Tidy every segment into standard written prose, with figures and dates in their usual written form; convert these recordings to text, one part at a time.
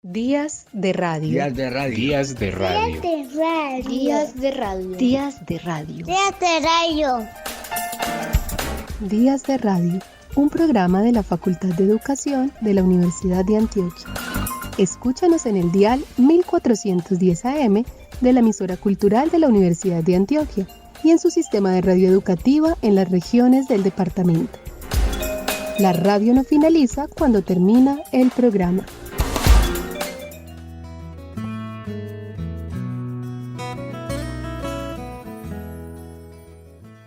Días de radio. Días de radio. Días de radio. Días de radio. Días de radio. Días de radio. Días de radio. Un programa de la Facultad de Educación de la Universidad de Antioquia. Escúchanos en el dial 1410 AM de la emisora cultural de la Universidad de Antioquia y en su sistema de radio educativa en las regiones del departamento. La radio no finaliza cuando termina el programa.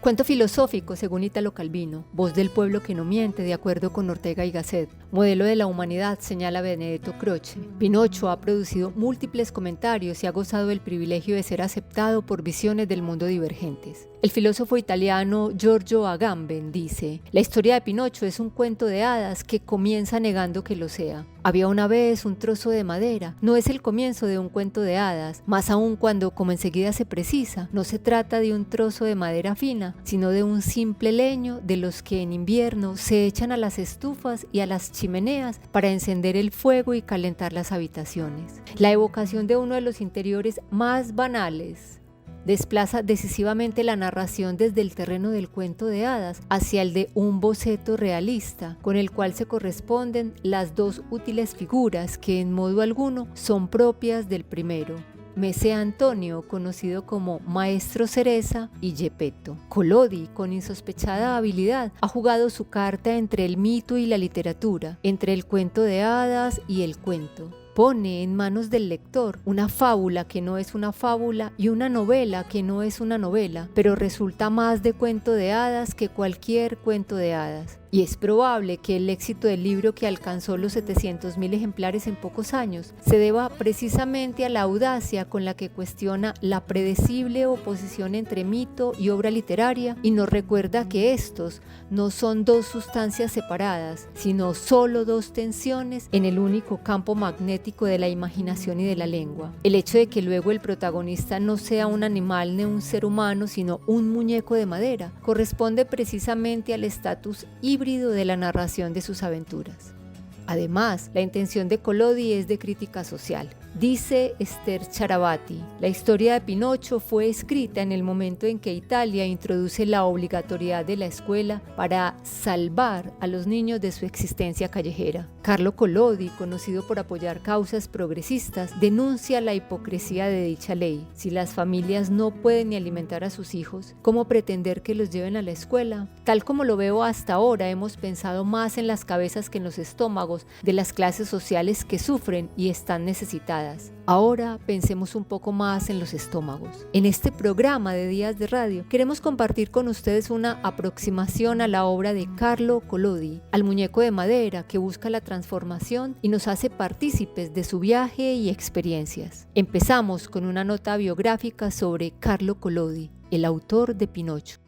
Cuento filosófico, según Italo Calvino, voz del pueblo que no miente, de acuerdo con Ortega y Gasset, modelo de la humanidad, señala Benedetto Croce. Pinocho ha producido múltiples comentarios y ha gozado del privilegio de ser aceptado por visiones del mundo divergentes. El filósofo italiano Giorgio Agamben dice: la historia de Pinocho es un cuento de hadas que comienza negando que lo sea. Había una vez un trozo de madera. No es el comienzo de un cuento de hadas, más aún cuando, como enseguida se precisa, no se trata de un trozo de madera fina, sino de un simple leño de los que en invierno se echan a las estufas y a las chimeneas para encender el fuego y calentar las habitaciones. La evocación de uno de los interiores más banales desplaza decisivamente la narración desde el terreno del cuento de hadas hacia el de un boceto realista, con el cual se corresponden las dos útiles figuras que en modo alguno son propias del primero: Messer Antonio, conocido como Maestro Cereza, y Geppetto. Collodi, con insospechada habilidad, ha jugado su carta entre el mito y la literatura, entre el cuento de hadas y el cuento. Pone en manos del lector una fábula que no es una fábula y una novela que no es una novela, pero resulta más de cuento de hadas que cualquier cuento de hadas. Y es probable que el éxito del libro, que alcanzó los 700.000 ejemplares en pocos años, se deba precisamente a la audacia con la que cuestiona la predecible oposición entre mito y obra literaria y nos recuerda que estos no son dos sustancias separadas, sino solo dos tensiones en el único campo magnético de la imaginación y de la lengua. El hecho de que luego el protagonista no sea un animal ni un ser humano, sino un muñeco de madera, corresponde precisamente al estatus híbrido de la narración de sus aventuras. Además, la intención de Collodi es de crítica social. Dice Esther Charabati: la historia de Pinocho fue escrita en el momento en que Italia introduce la obligatoriedad de la escuela para salvar a los niños de su existencia callejera. Carlo Collodi, conocido por apoyar causas progresistas, denuncia la hipocresía de dicha ley. Si las familias no pueden ni alimentar a sus hijos, ¿cómo pretender que los lleven a la escuela? Tal como lo veo hasta ahora, hemos pensado más en las cabezas que en los estómagos de las clases sociales que sufren y están necesitadas. Ahora pensemos un poco más en los estómagos. En este programa de Días de Radio queremos compartir con ustedes una aproximación a la obra de Carlo Collodi, al muñeco de madera que busca la transformación y nos hace partícipes de su viaje y experiencias. Empezamos con una nota biográfica sobre Carlo Collodi, el autor de Pinocho.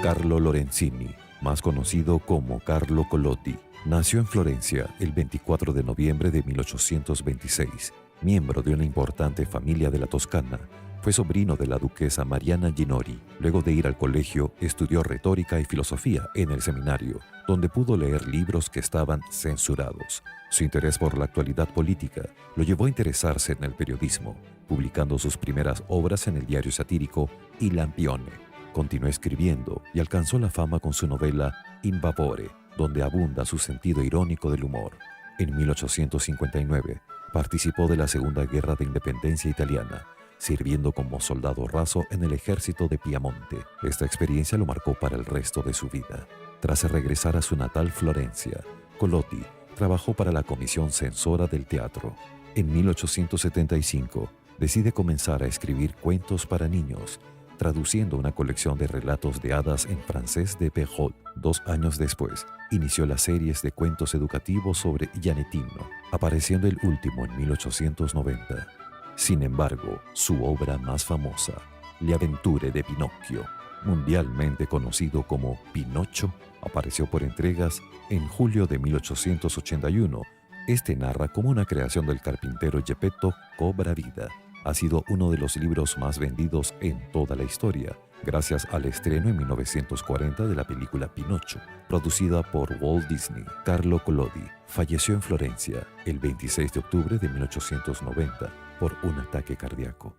Carlo Lorenzini, más conocido como Carlo Collodi, nació en Florencia el 24 de noviembre de 1826. Miembro de una importante familia de la Toscana, fue sobrino de la duquesa Mariana Ginori. Luego de ir al colegio, estudió retórica y filosofía en el seminario, donde pudo leer libros que estaban censurados. Su interés por la actualidad política lo llevó a interesarse en el periodismo, publicando sus primeras obras en el diario satírico Il Lampione. Continuó escribiendo y alcanzó la fama con su novela In Vapore, donde abunda su sentido irónico del humor. En 1859 participó de la Segunda Guerra de Independencia italiana, sirviendo como soldado raso en el ejército de Piamonte. Esta experiencia lo marcó para el resto de su vida. Tras regresar a su natal Florencia, Collodi trabajó para la Comisión Censora del Teatro. En 1875 decide comenzar a escribir cuentos para niños, traduciendo una colección de relatos de hadas en francés de Perrault. 2 años después, inició las series de cuentos educativos sobre Gianettino, apareciendo el último en 1890. Sin embargo, su obra más famosa, Le Avventure de Pinocchio, mundialmente conocido como Pinocho, apareció por entregas en julio de 1881. Este narra cómo una creación del carpintero Geppetto cobra vida. Ha sido uno de los libros más vendidos en toda la historia gracias al estreno en 1940 de la película Pinocho, producida por Walt Disney. Carlo Collodi falleció en Florencia el 26 de octubre de 1890 por un ataque cardíaco.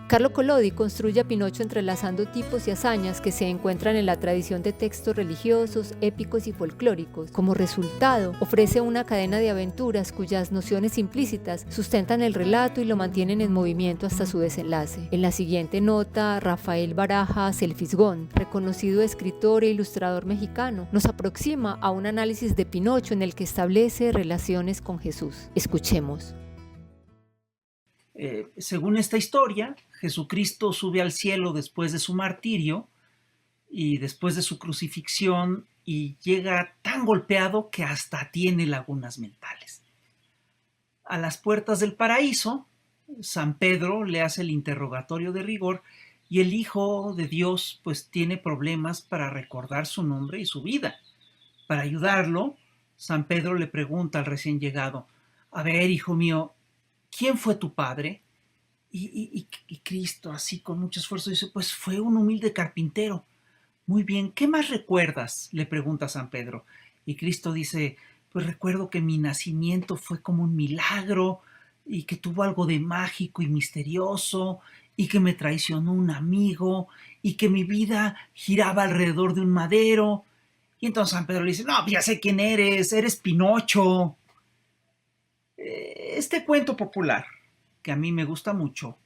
Carlo Collodi construye a Pinocho entrelazando tipos y hazañas que se encuentran en la tradición de textos religiosos, épicos y folclóricos. Como resultado, ofrece una cadena de aventuras cuyas nociones implícitas sustentan el relato y lo mantienen en movimiento hasta su desenlace. En la siguiente nota, Rafael Barajas El Fisgón, reconocido escritor e ilustrador mexicano, nos aproxima a un análisis de Pinocho en el que establece relaciones con Jesús. Escuchemos. Según esta historia, Jesucristo sube al cielo después de su martirio y después de su crucifixión y llega tan golpeado que hasta tiene lagunas mentales. A las puertas del paraíso, San Pedro le hace el interrogatorio de rigor y el Hijo de Dios pues tiene problemas para recordar su nombre y su vida. Para ayudarlo, San Pedro le pregunta al recién llegado: a ver, hijo mío, ¿quién fue tu padre? Y Cristo, así con mucho esfuerzo, dice: pues fue un humilde carpintero. Muy bien, ¿qué más recuerdas?, le pregunta San Pedro. Y Cristo dice: pues recuerdo que mi nacimiento fue como un milagro y que tuvo algo de mágico y misterioso y que me traicionó un amigo y que mi vida giraba alrededor de un madero. Y entonces San Pedro le dice: no, ya sé quién eres Pinocho. Este cuento popular, que a mí me gusta mucho,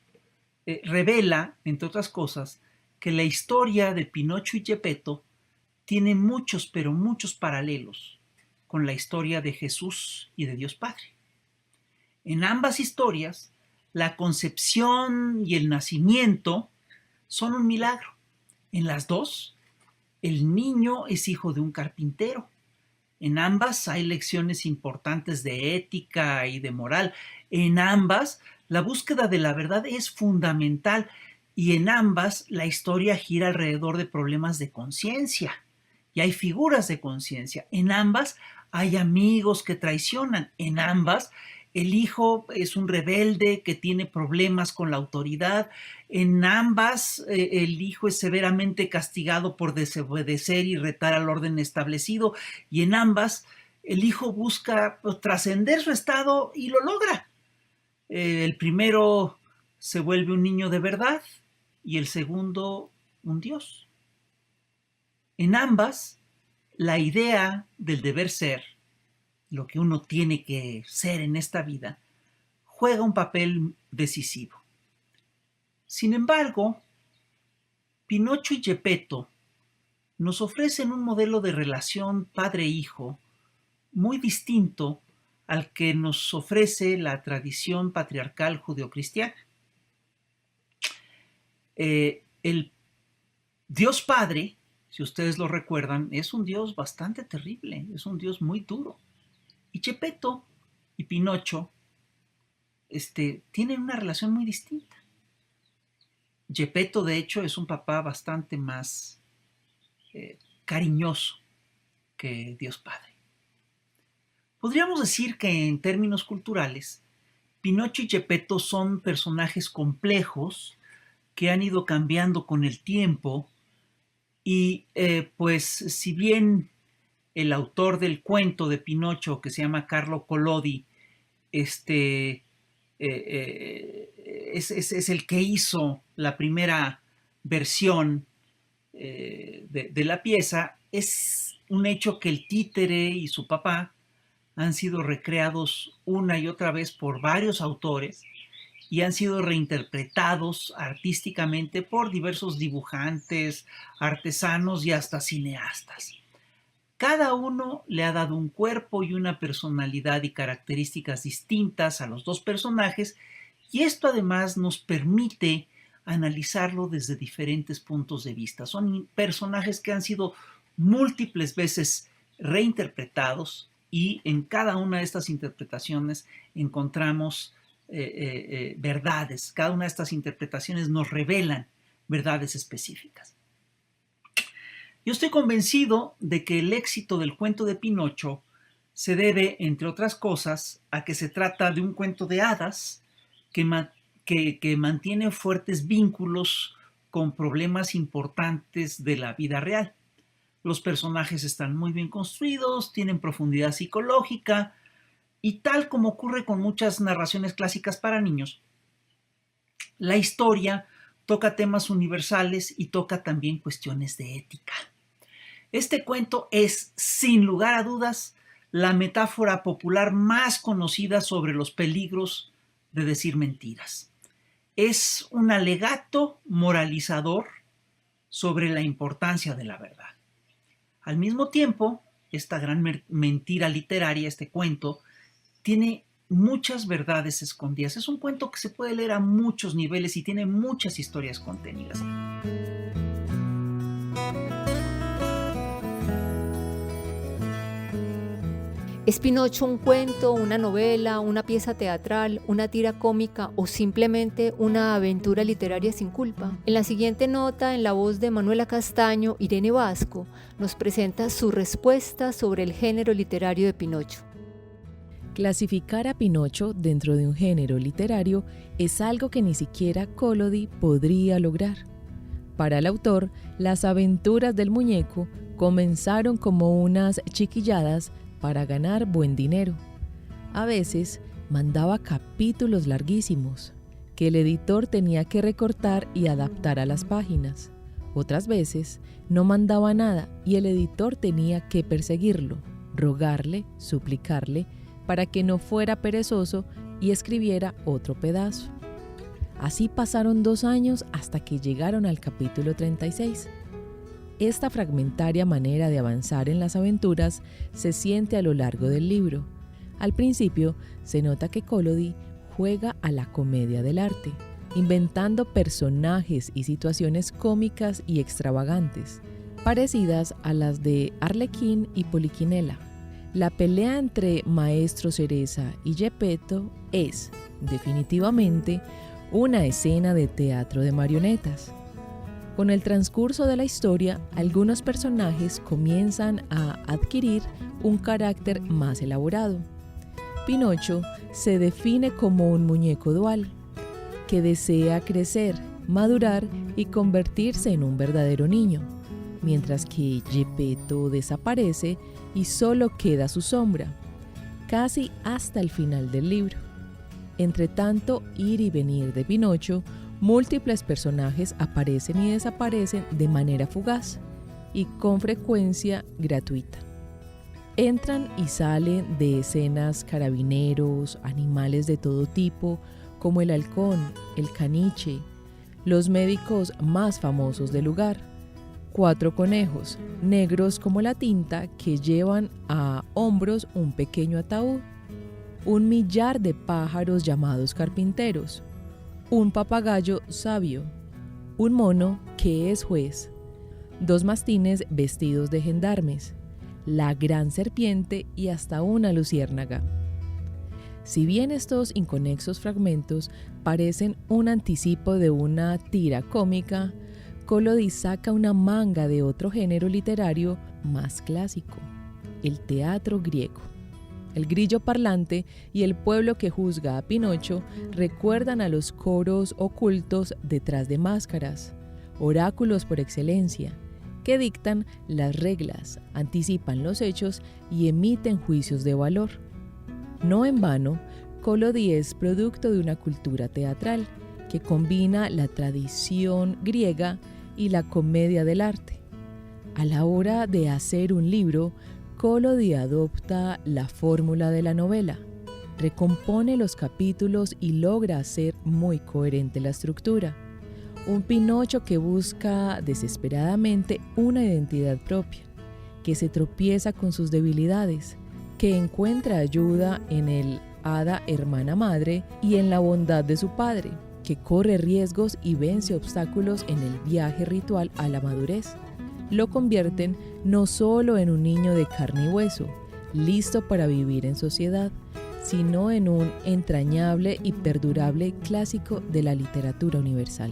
revela, entre otras cosas, que la historia de Pinocho y Geppetto tiene muchos, pero muchos paralelos con la historia de Jesús y de Dios Padre. En ambas historias, la concepción y el nacimiento son un milagro. En las dos, el niño es hijo de un carpintero. En ambas hay lecciones importantes de ética y de moral. En ambas, la búsqueda de la verdad es fundamental y en ambas la historia gira alrededor de problemas de conciencia y hay figuras de conciencia. En ambas hay amigos que traicionan. En ambas el hijo es un rebelde que tiene problemas con la autoridad. En ambas el hijo es severamente castigado por desobedecer y retar al orden establecido. Y en ambas el hijo busca trascender su estado y lo logra. El primero se vuelve un niño de verdad y el segundo un Dios. En ambas, la idea del deber ser, lo que uno tiene que ser en esta vida, juega un papel decisivo. Sin embargo, Pinocho y Geppetto nos ofrecen un modelo de relación padre-hijo muy distinto al que nos ofrece la tradición patriarcal judeocristiana. El Dios Padre, si ustedes lo recuerdan, es un Dios bastante terrible, es un Dios muy duro. Y Geppetto y Pinocho tienen una relación muy distinta. Geppetto, de hecho, es un papá bastante más cariñoso que Dios Padre. Podríamos decir que en términos culturales, Pinocho y Geppetto son personajes complejos que han ido cambiando con el tiempo y pues si bien el autor del cuento de Pinocho, que se llama Carlo Collodi, es el que hizo la primera versión de la pieza, es un hecho que el títere y su papá han sido recreados una y otra vez por varios autores y han sido reinterpretados artísticamente por diversos dibujantes, artesanos y hasta cineastas. Cada uno le ha dado un cuerpo y una personalidad y características distintas a los dos personajes, y esto además nos permite analizarlo desde diferentes puntos de vista. Son personajes que han sido múltiples veces reinterpretados y en cada una de estas interpretaciones encontramos verdades. Cada una de estas interpretaciones nos revelan verdades específicas. Yo estoy convencido de que el éxito del cuento de Pinocho se debe, entre otras cosas, a que se trata de un cuento de hadas que mantiene fuertes vínculos con problemas importantes de la vida real. Los personajes están muy bien construidos, tienen profundidad psicológica y tal como ocurre con muchas narraciones clásicas para niños, la historia toca temas universales y toca también cuestiones de ética. Este cuento es, sin lugar a dudas, la metáfora popular más conocida sobre los peligros de decir mentiras. Es un alegato moralizador sobre la importancia de la verdad. Al mismo tiempo, esta gran mentira literaria, este cuento, tiene muchas verdades escondidas. Es un cuento que se puede leer a muchos niveles y tiene muchas historias contenidas. ¿Es Pinocho un cuento, una novela, una pieza teatral, una tira cómica o simplemente una aventura literaria sin culpa? En la siguiente nota, en la voz de Manuela Castaño, Irene Vasco nos presenta su respuesta sobre el género literario de Pinocho. Clasificar a Pinocho dentro de un género literario es algo que ni siquiera Collodi podría lograr. Para el autor, las aventuras del muñeco comenzaron como unas chiquilladas para ganar buen dinero. A veces mandaba capítulos larguísimos, que el editor tenía que recortar y adaptar a las páginas. Otras veces no mandaba nada y el editor tenía que perseguirlo, rogarle, suplicarle, para que no fuera perezoso y escribiera otro pedazo. Así pasaron 2 años hasta que llegaron al capítulo 36. Esta fragmentaria manera de avanzar en las aventuras se siente a lo largo del libro. Al principio se nota que Collodi juega a la comedia del arte, inventando personajes y situaciones cómicas y extravagantes, parecidas a las de Arlequín y Poliquinela. La pelea entre Maestro Cereza y Geppetto es, definitivamente, una escena de teatro de marionetas. Con el transcurso de la historia, algunos personajes comienzan a adquirir un carácter más elaborado. Pinocho se define como un muñeco dual, que desea crecer, madurar y convertirse en un verdadero niño, mientras que Geppetto desaparece y solo queda su sombra, casi hasta el final del libro. Entre tanto ir y venir de Pinocho, múltiples personajes aparecen y desaparecen de manera fugaz y con frecuencia gratuita. Entran y salen de escenas carabineros, animales de todo tipo, como el halcón, el caniche, los médicos más famosos del lugar, 4 conejos, negros como la tinta, que llevan a hombros un pequeño ataúd, un millar de pájaros llamados carpinteros, un papagayo sabio, un mono que es juez, 2 mastines vestidos de gendarmes, la gran serpiente y hasta una luciérnaga. Si bien estos inconexos fragmentos parecen un anticipo de una tira cómica, Collodi saca una manga de otro género literario más clásico, el teatro griego. El grillo parlante y el pueblo que juzga a Pinocho recuerdan a los coros ocultos detrás de máscaras, oráculos por excelencia, que dictan las reglas, anticipan los hechos y emiten juicios de valor. No en vano, Collodi es producto de una cultura teatral que combina la tradición griega y la comedia del arte. A la hora de hacer un libro, Collodi adopta la fórmula de la novela, recompone los capítulos y logra hacer muy coherente la estructura. Un Pinocho que busca desesperadamente una identidad propia, que se tropieza con sus debilidades, que encuentra ayuda en el hada hermana madre y en la bondad de su padre, que corre riesgos y vence obstáculos en el viaje ritual a la madurez. Lo convierten no solo en un niño de carne y hueso, listo para vivir en sociedad, sino en un entrañable y perdurable clásico de la literatura universal.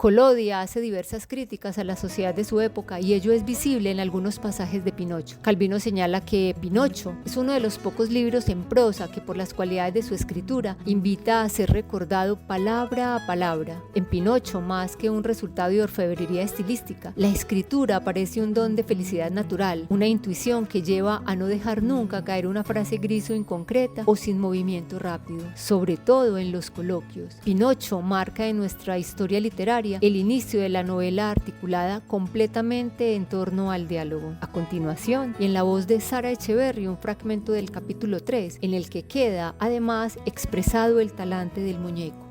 Collodi hace diversas críticas a la sociedad de su época y ello es visible en algunos pasajes de Pinocho. Calvino señala que Pinocho es uno de los pocos libros en prosa que por las cualidades de su escritura invita a ser recordado palabra a palabra. En Pinocho, más que un resultado de orfebrería estilística, la escritura parece un don de felicidad natural, una intuición que lleva a no dejar nunca caer una frase gris o inconcreta o sin movimiento rápido, sobre todo en los coloquios. Pinocho marca en nuestra historia literaria el inicio de la novela articulada completamente en torno al diálogo. A continuación, y en la voz de Sara Echeverry, un fragmento del capítulo 3, en el que queda además expresado el talante del muñeco.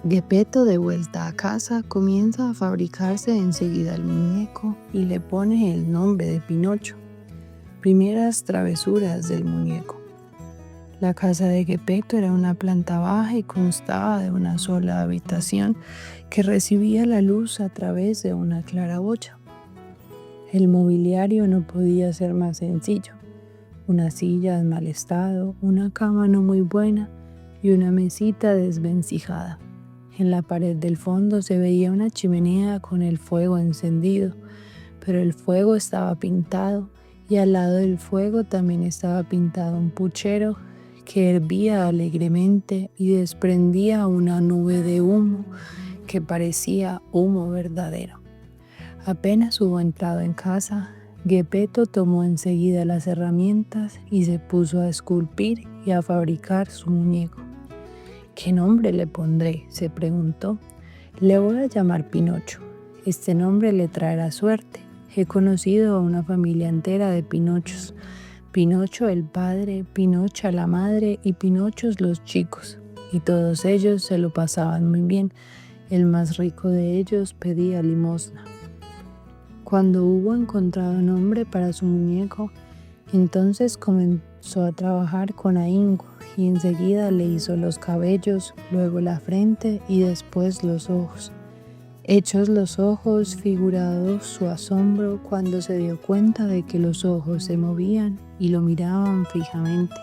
Geppetto, de vuelta a casa, comienza a fabricarse enseguida el muñeco y le pone el nombre de Pinocho. Primeras travesuras del muñeco. La casa de Geppetto era una planta baja y constaba de una sola habitación que recibía la luz a través de una claraboya. El mobiliario no podía ser más sencillo. Una silla en mal estado, una cama no muy buena y una mesita desvencijada. En la pared del fondo se veía una chimenea con el fuego encendido, pero el fuego estaba pintado y al lado del fuego también estaba pintado un puchero que hervía alegremente y desprendía una nube de humo que parecía humo verdadero. Apenas hubo entrado en casa, Geppetto tomó enseguida las herramientas y se puso a esculpir y a fabricar su muñeco. ¿Qué nombre le pondré?, se preguntó. Le voy a llamar Pinocho. Este nombre le traerá suerte. He conocido a una familia entera de Pinochos. Pinocho el padre, Pinocha la madre y Pinochos los chicos. Y todos ellos se lo pasaban muy bien. El más rico de ellos pedía limosna. Cuando hubo encontrado nombre para su muñeco, entonces comenzó a trabajar con ahínco y enseguida le hizo los cabellos, luego la frente y después los ojos. Hechos los ojos, figurado su asombro cuando se dio cuenta de que los ojos se movían y lo miraban fijamente.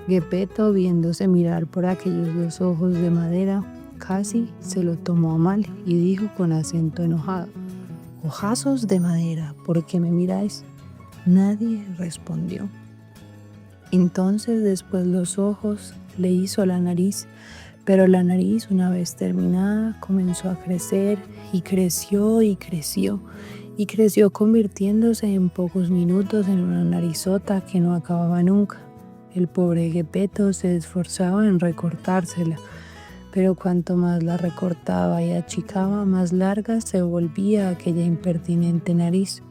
Geppetto, viéndose mirar por aquellos dos ojos de madera, casi se lo tomó a mal y dijo con acento enojado: «Ojazos de madera, ¿por qué me miráis?». Nadie respondió. Entonces después los ojos, le hizo la nariz, pero la nariz, una vez terminada, comenzó a crecer y creció y creció y creció, convirtiéndose en pocos minutos en una narizota que no acababa nunca. El pobre Geppetto se esforzaba en recortársela, pero cuanto más la recortaba y achicaba, más larga se volvía aquella impertinente nariz.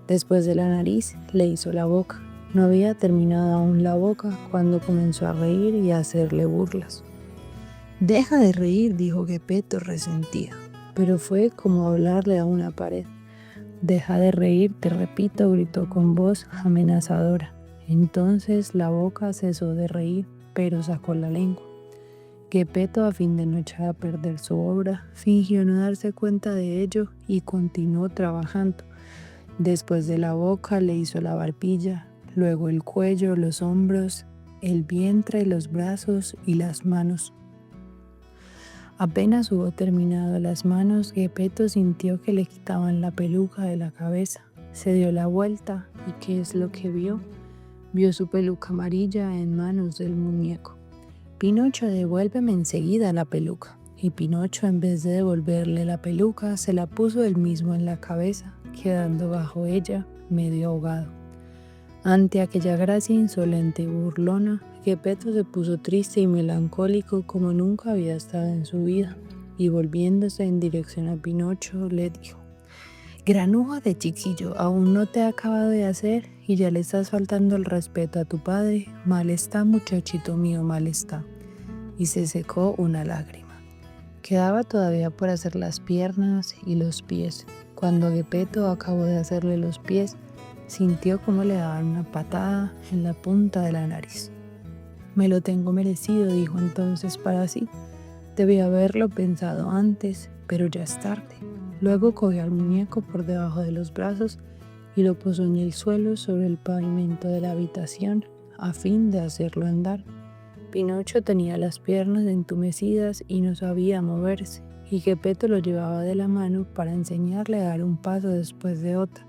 Después de la nariz le hizo la boca. No había terminado aún la boca cuando comenzó a reír y a hacerle burlas. «Deja de reír», dijo Geppetto resentido, pero fue como hablarle a una pared. «Deja de reír, te repito», gritó con voz amenazadora. Entonces la boca cesó de reír, pero sacó la lengua. Geppetto, a fin de no echar a perder su obra, fingió no darse cuenta de ello y continuó trabajando. Después de la boca le hizo la barbilla, luego el cuello, los hombros, el vientre, los brazos y las manos. Apenas hubo terminado las manos, Geppetto sintió que le quitaban la peluca de la cabeza. Se dio la vuelta y ¿qué es lo que vio? Vio su peluca amarilla en manos del muñeco. «Pinocho, devuélveme enseguida la peluca». Y Pinocho, en vez de devolverle la peluca, se la puso él mismo en la cabeza, quedando bajo ella medio ahogado. Ante aquella gracia insolente y burlona, Geppetto se puso triste y melancólico como nunca había estado en su vida, y volviéndose en dirección a Pinocho le dijo: «Granuja de chiquillo, aún no te he acabado de hacer y ya le estás faltando el respeto a tu padre. Mal está, muchachito mío, mal está». Y se secó una lágrima. Quedaba todavía por hacer las piernas y los pies. Cuando Geppetto acabó de hacerle los pies, sintió como le daban una patada en la punta de la nariz. «Me lo tengo merecido», dijo entonces para sí. «Debí haberlo pensado antes, pero ya es tarde». Luego cogió al muñeco por debajo de los brazos y lo posó en el suelo sobre el pavimento de la habitación a fin de hacerlo andar. Pinocho tenía las piernas entumecidas y no sabía moverse, y Geppetto lo llevaba de la mano para enseñarle a dar un paso después de otro.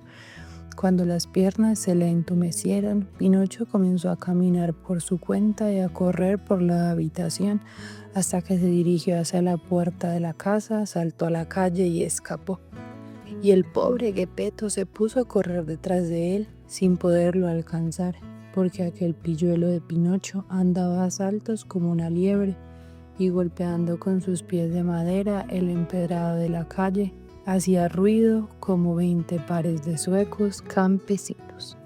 Cuando las piernas se le entumecieron, Pinocho comenzó a caminar por su cuenta y a correr por la habitación hasta que se dirigió hacia la puerta de la casa, saltó a la calle y escapó. Y el pobre Geppetto se puso a correr detrás de él sin poderlo alcanzar, porque aquel pilluelo de Pinocho andaba a saltos como una liebre y golpeando con sus pies de madera el empedrado de la calle, hacía ruido como 20 pares de suecos campesinos.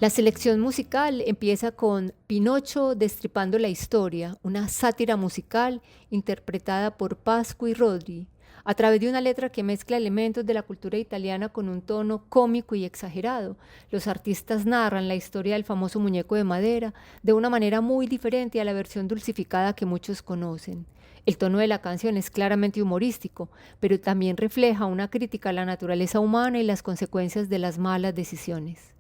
La selección musical empieza con Pinocho destripando la historia, una sátira musical interpretada por Pascu y Rodri, a través de una letra que mezcla elementos de la cultura italiana con un tono cómico y exagerado. Los artistas narran la historia del famoso muñeco de madera de una manera muy diferente a la versión dulcificada que muchos conocen. El tono de la canción es claramente humorístico, pero también refleja una crítica a la naturaleza humana y las consecuencias de las malas decisiones.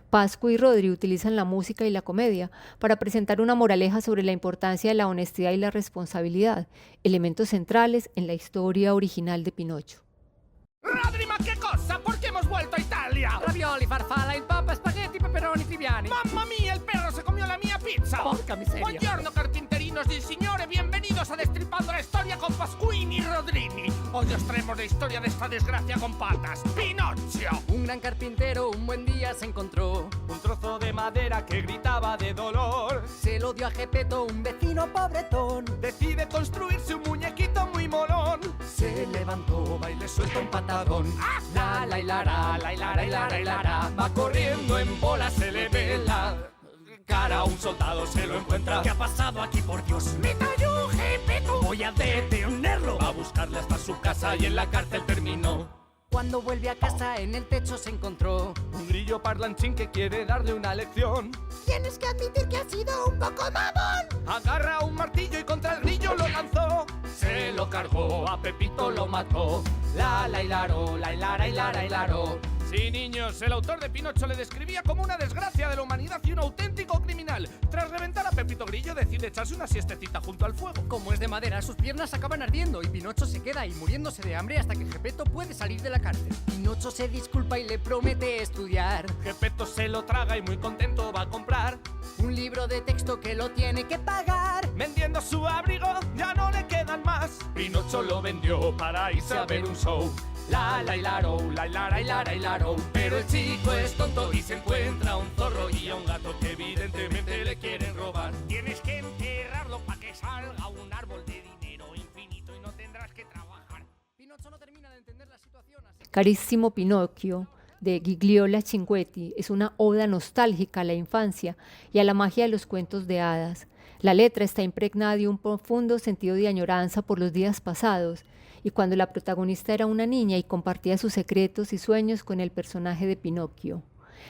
Pascu y Rodri utilizan la música y la comedia para presentar una moraleja sobre la importancia de la honestidad y la responsabilidad, elementos centrales en la historia original de Pinocho. Rodri, ma che cosa? Perché hemos vuelto a Italia? Ravioli, farfalla, il papa, spaghetti, peperoni, triviani. Mamma mia, el perro se comió la mia pizza. Porca miseria. Buongiorno, carpinterinos del Signore, bienvenidos a Destripando la Historia con Pasquini y Rodrini. Hoy os traemos la historia de esta desgracia con patas, Pinocchio. Un gran carpintero un buen día se encontró Un trozo de madera que gritaba de dolor. Se lo dio a Geppetto, un vecino pobretón. Decide construirse un muñequito muy molón. Se levantó, baile suelto un patadón. La la y lara, la y lara y lara y lara. Va corriendo en bola, se le ve la cara. Un soldado se lo encuentra. ¿Qué ha pasado aquí, por Dios? ¡Me talló, Geppetto! Voy a detenerlo. Va a buscarle hasta su casa y en la cárcel terminó. Cuando vuelve a casa en el techo se encontró Un grillo parlanchín que quiere darle una lección. Tienes que admitir que has sido un poco mamón. Agarra un martillo y contra el grillo lo lanzó. Se lo cargó, a Pepito lo mató. la la y laro, la y lara y lara y laro. Sí, niños, el autor de Pinocho le describía como una desgracia de la humanidad y un auténtico criminal. Tras reventar a Pepito Grillo, decide echarse una siestecita junto al fuego. Como es de madera, sus piernas acaban ardiendo y Pinocho se queda ahí muriéndose de hambre hasta que Geppetto puede salir de la cárcel. Pinocho se disculpa y le promete estudiar. Geppetto se lo traga y muy contento va a comprar un libro de texto que lo tiene que pagar. Vendiendo su abrigo, ya no le quedan más. Pinocho lo vendió para irse a ver un show. La la y laro, la y lara y lara y laro. Pero el chico es tonto y se encuentra un zorro y a un gato que evidentemente le quieren robar. Tienes que enterrarlo para que salga un árbol de dinero infinito y no tendrás que trabajar. Pinocho no termina de entender la situación. Carissimo Pinocchio, de Gigliola Cinquetti, es una oda nostálgica a la infancia y a la magia de los cuentos de hadas. La letra está impregnada de un profundo sentido de añoranza por los días pasados y cuando la protagonista era una niña y compartía sus secretos y sueños con el personaje de Pinocchio.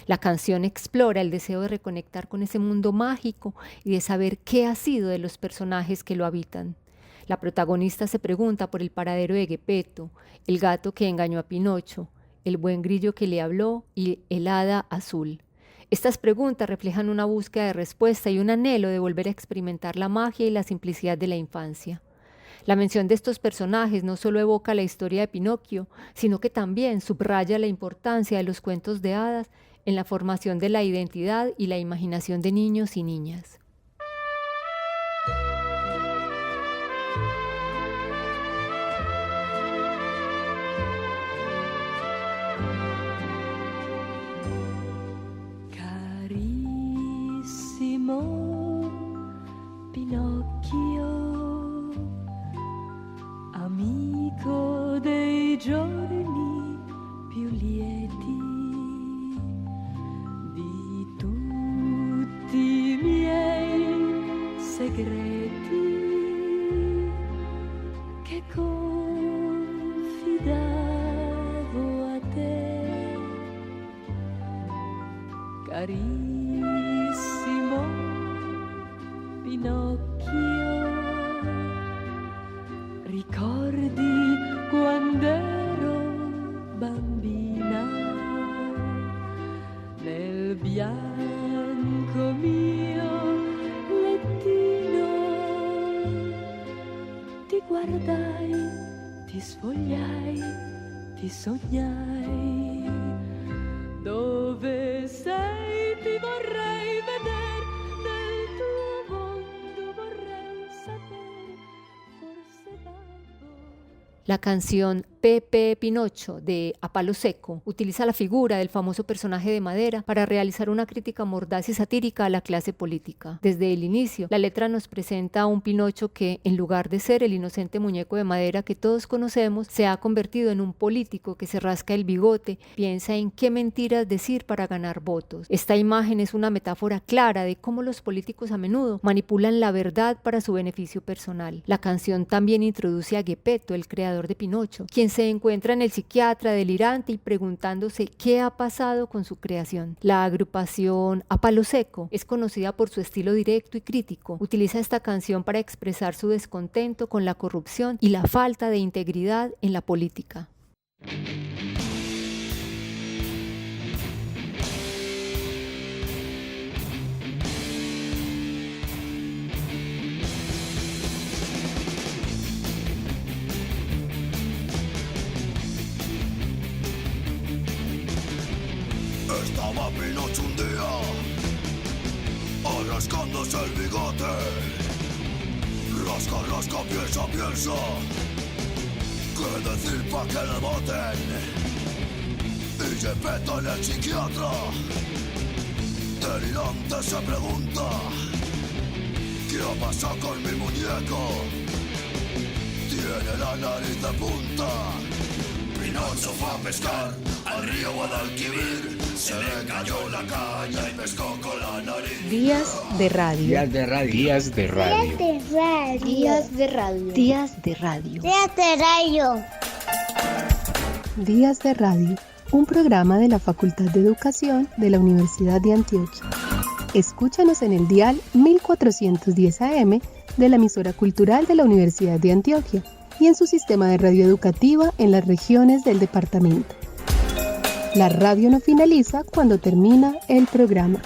La canción explora el deseo de reconectar con ese mundo mágico y de saber qué ha sido de los personajes que lo habitan. La protagonista se pregunta por el paradero de Geppetto, el gato que engañó a Pinocho, el buen grillo que le habló y el hada azul. Estas preguntas reflejan una búsqueda de respuesta y un anhelo de volver a experimentar la magia y la simplicidad de la infancia. La mención de estos personajes no solo evoca la historia de Pinocchio, sino que también subraya la importancia de los cuentos de hadas en la formación de la identidad y la imaginación de niños y niñas. Carissimo Pinocchio, amico dei giorni più lieti, di tutti i miei segreti che confidavo a te, carissimo Pinocchio. Ricordi quando ero bambina, nel bianco mio lettino sognai. Dove sei ti vorrei vedere, nel tuo mondo vorrei sapere, forse babbo. La canción Pepe Pinocho de A Palo Seco utiliza la figura del famoso personaje de madera para realizar una crítica mordaz y satírica a la clase política. Desde el inicio, la letra nos presenta a un Pinocho que, en lugar de ser el inocente muñeco de madera que todos conocemos, se ha convertido en un político que se rasca el bigote, piensa en qué mentiras decir para ganar votos. Esta imagen es una metáfora clara de cómo los políticos a menudo manipulan la verdad para su beneficio personal. La canción también introduce a Geppetto, el creador de Pinocho, quien se encuentra en el psiquiatra delirante y preguntándose qué ha pasado con su creación. La agrupación A Palo Seco es conocida por su estilo directo y crítico. Utiliza esta canción para expresar su descontento con la corrupción y la falta de integridad en la política. Estaba Pinocho un día arrascándose el bigote. Rasca, rasca, piensa, piensa. ¿Qué decir pa' que le voten? Y Geppetto en el psiquiatra delirante se pregunta: ¿qué ha pasado con mi muñeco? Tiene la nariz de punta. Pinocho fue a pescar al río Guadalquivir. Se le cayó la caña y pescó con la nariz. Días de radio. Días de radio. Días de radio. Días de radio. Días de radio. Días de radio. Días de Radio, un programa de la Facultad de Educación de la Universidad de Antioquia. Escúchanos en el dial 1410 AM de la emisora cultural de la Universidad de Antioquia y en su sistema de radio educativa en las regiones del departamento. La radio no finaliza cuando termina el programa.